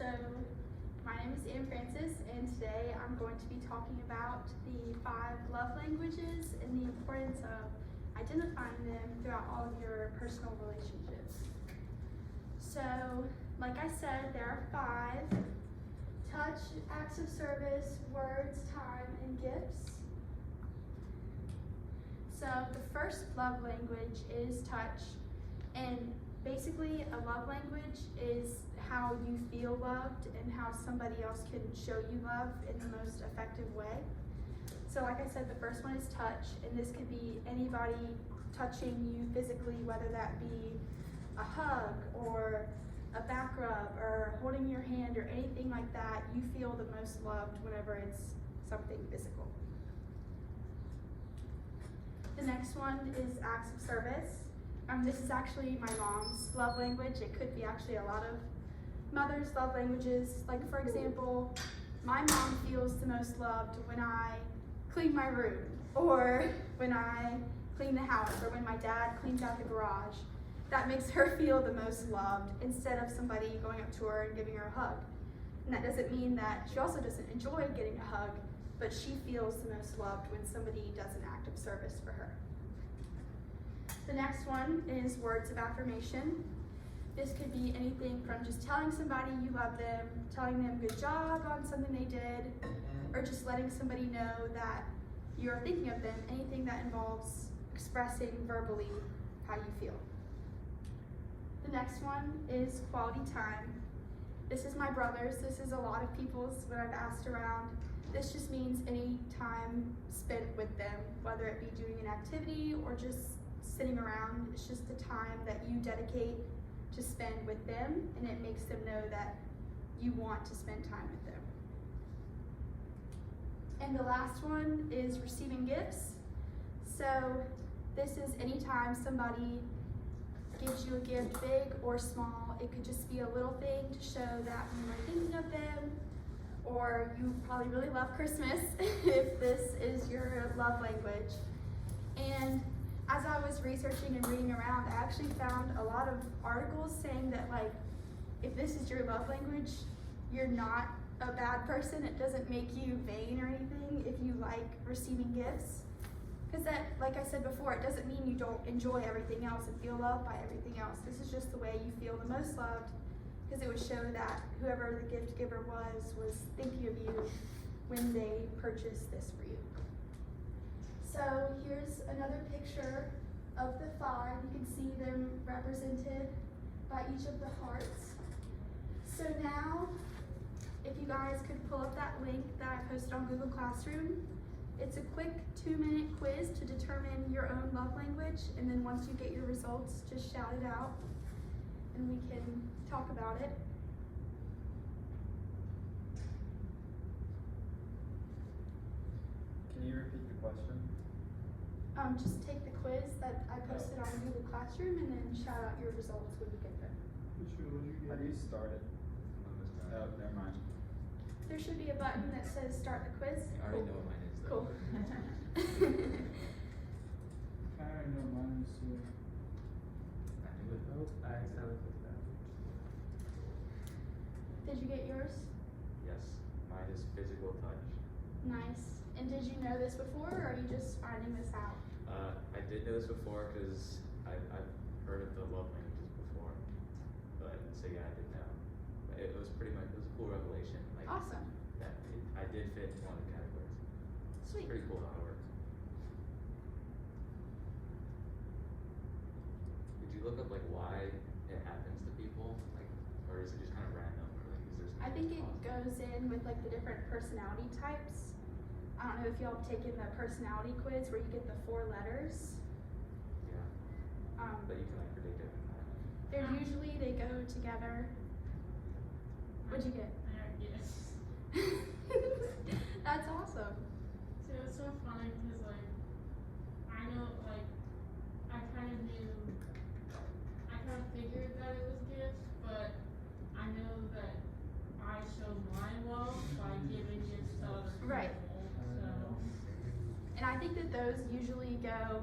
So, my name is Francis, and today I'm going to be talking about the 5 love languages and the importance of identifying them throughout all of your personal relationships. So, like I said, there are 5: touch, acts of service, words, time, and gifts. So, the first love language is touch, and basically a love language is how you feel loved and how somebody else can show you love in the most effective way. So like I said, the first one is touch, and this could be anybody touching you physically, whether that be a hug or a back rub or holding your hand or anything like that. You feel the most loved whenever it's something physical. The next one is acts of service. This is actually my mom's love language. It could be actually a lot of mothers' love languages. Like, for example, my mom feels the most loved when I clean my room, or when I clean the house, or when my dad cleans out the garage. That makes her feel the most loved, instead of somebody going up to her and giving her a hug. And that doesn't mean that she also doesn't enjoy getting a hug, but she feels the most loved when somebody does an act of service for her. The next one is words of affirmation. This could be anything from just telling somebody you love them, telling them good job on something they did, or just letting somebody know that you're thinking of them, anything that involves expressing verbally how you feel. The next one is quality time. This is my brother's. This is a lot of people's when I've asked around. This just means any time spent with them, whether it be doing an activity or just sitting around. It's just the time that you dedicate to spend with them, and it makes them know that you want to spend time with them. And the last one is receiving gifts. So this is anytime somebody gives you a gift, big or small. It could just be a little thing to show that you were thinking of them, or you probably really love Christmas if this is your love language. And as I was researching and reading around, I actually found a lot of articles saying that, like, if this is your love language, you're not a bad person. It doesn't make you vain or anything if you like receiving gifts. Because that, like I said before, it doesn't mean you don't enjoy everything else and feel loved by everything else. This is just the way you feel the most loved, because it would show that whoever the gift giver was thinking of you when they purchased this for you. So here's another picture of the 5. You can see them represented by each of the hearts. So now, if you guys could pull up that link that I posted on Google Classroom, it's a quick 2-minute quiz to determine your own love language, and then once you get your results, just shout it out and we can talk about it. Can you repeat the question? Just take the quiz that I posted on Google Classroom and then shout out your results when you get them. How do you start it? Oh, never mind. There should be a button that says start the quiz. I already know what mine is, Cool. though. I already know mine is I knew it. Oh, I accidentally clicked that. Did you get yours? Yes, mine is physical touch. Nice. And did you know this before, or are you just finding this out? I did know this before because I've heard of the love languages before. But, so yeah, I did know. It was pretty much, it was a cool revelation. Like, Awesome. that I did fit in one of the categories. It's Sweet. pretty cool how it works. Did you look up like why it happens to people? Like, or is it just kind of random? Or like, is there some I think it cause? goes in with like the different personality types. I don't know if y'all have taken the personality quiz where you get the 4 letters. Yeah, but you can like predict it from that. They go together. What'd you get? Yes. That's awesome. So it's so funny because, like, I know, like, I kind of figured that it was gifts, but I know that I show mine well by giving gifts to other people. Right. So, And I think that those usually go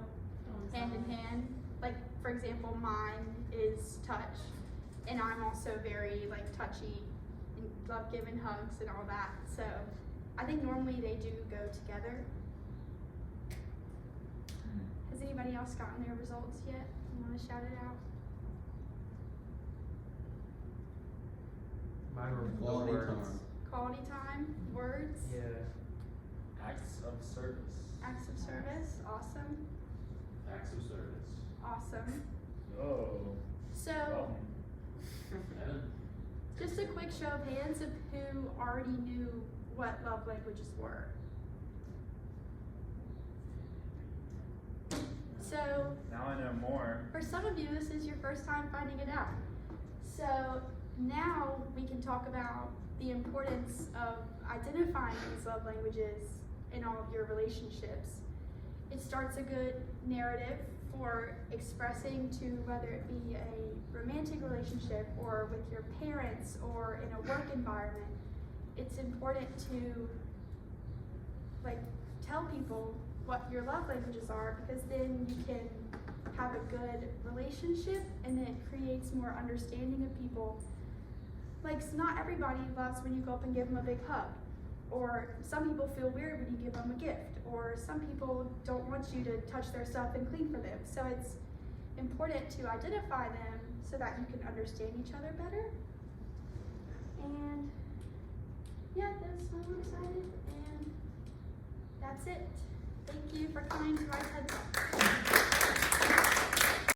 hand in hand. Like, for example, mine is touch, and I'm also very like touchy and love giving hugs and all that. So I think normally they do go together. Has anybody else gotten their results yet? You want to shout it out? Mine were Quality the words. time. Quality time, words, Yeah. Acts of service. acts of service, awesome, Acts of service. awesome. Oh. So Evan? just a quick show of hands of who already knew what love languages were. So Now I know more. for some of you, this is your first time finding it out. So now we can talk about the importance of identifying these love languages in all of your relationships. It starts a good narrative for expressing to whether it be a romantic relationship or with your parents or in a work environment. It's important to like tell people what your love languages are, because then you can have a good relationship and it creates more understanding of people. Like, not everybody loves when you go up and give them a big hug, or some people feel weird when you give them a gift, or some people don't want you to touch their stuff and clean for them. So it's important to identify them so that you can understand each other better. And yeah, that's so excited, and that's it. Thank you for coming to my TED Talk.